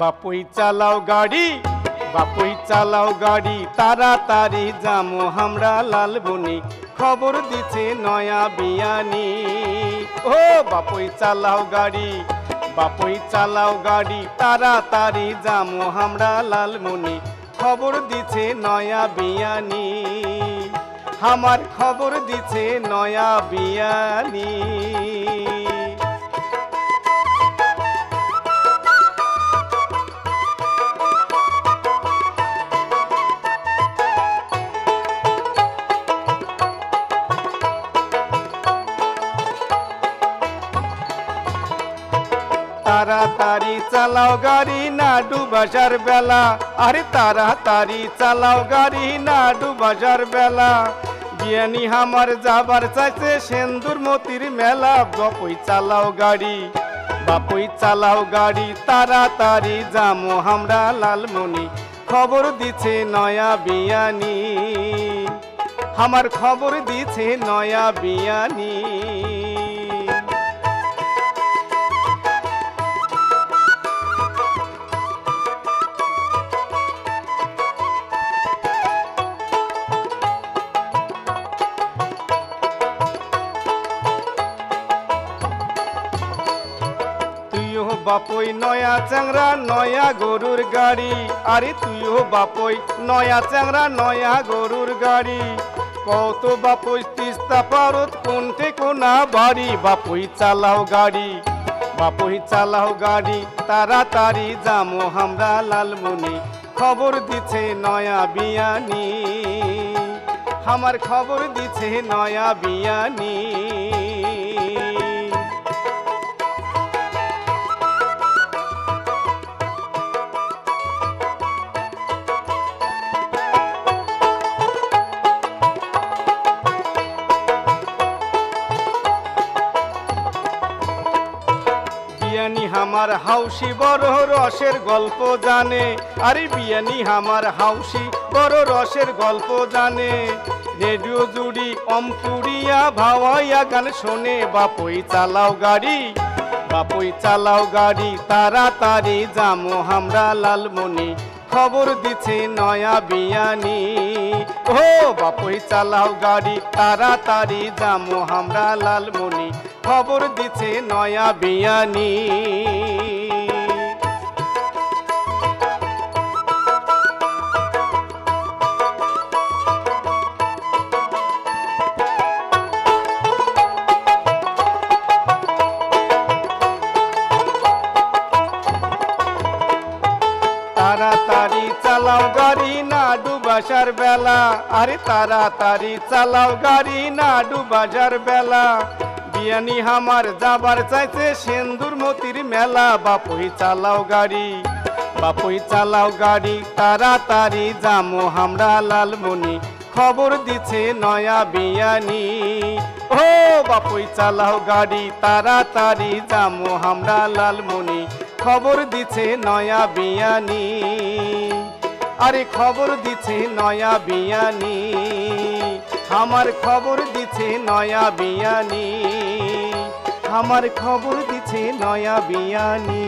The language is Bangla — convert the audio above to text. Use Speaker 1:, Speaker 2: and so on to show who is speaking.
Speaker 1: বাপুই চালাও গাড়ি, বাপুই চালাও গাড়ি, তাড়াতাড়ি যামো আমরা লালবনি, খবর দিছে নয়া বিয়ানি। ও বাপুই চালাও গাড়ি, বাপুই চালাও গাড়ি, তাড়াতাড়ি যামো আমরা লালমনি, খবর দিছে নয়া বিয়ানি, আমার খবর দিছে নয়া বিয়ানি। তাড়াতাড়ি চালাও গাড়ি না ডুবাসার বেলা, আরে তাড়াতাড়ি চালাও গাড়ি না ডুবাসার বেলা, বিয়ানি আমার যাবার চাইছে সেন্দুর মতির মেলা। বাপুই চালাও গাড়ি, বাপুই চালাও গাড়ি, তাড়াতাড়ি যামো আমরা লালমনি, খবর দিছে নয়া বিয়ানি, আমার খবর দিছে নয়া বিয়ানি। বাপুই নয়া চ্যাংরা নয়া গরুর গাড়ি, আরে তুইও বাপুই নয়া চ্যাংরা নয়া গরুর গাড়ি, কত বাপুই তিস্তা পারত কোনটে কোনা বাড়ি। বাপুই চালাও গাড়ি, বাপুই চালাও গাড়ি, তাড়াতাড়ি যামো আমরা লালমনি, খবর দিছে নয়া বিয়ানি, আমার খবর দিছে নয়া বিয়ানি। বিয়ানি আমার হাউসি বড় রসের গল্প জানে, আরে বিয়ানি আমার হাউসি বড় রসের গল্প জানে, রেডিও জুড়ি অমপুরিয়া ভাওয়াইয়া গান শোনে। বাপুই চালাও গাড়ি, বাপুই চালাও গাড়ি, তাড়াতাড়ি যামো আমরা লালমনি, খবর দিছে নয়া বিয়ানি। ও বাপুই চালাও গাড়ি, তাড়াতাড়ি যামো আমরা লালমনি, খবর দিছে নয়া বিয়ানি। তাড়াতাড়ি চালাও গাড়ি না ডুবাসার বেলা, আরে তাড়াতাড়ি চালাও গাড়ি না ডুবাসার বেলা, বিয়ানি আমার যাবার চাইছে সেন্দুর মতির মেলা। বাপুই চালাও গাড়ি, বাপুই চালাও গাড়ি, তাড়াতাড়ি যামো আমরা লালমনি, খবর দিছে নয়া বিয়ানি। ও বাপুই চালাও গাড়ি, তাড়াতাড়ি যামো আমরা লালমনি, খবর দিছে নয়া বিয়ানি, আরে খবর দিছে নয়া বিয়ানি, আমার খবর দিছে নয়া বিয়ানি, আমার খবর দিছে নয়া বিয়ানি।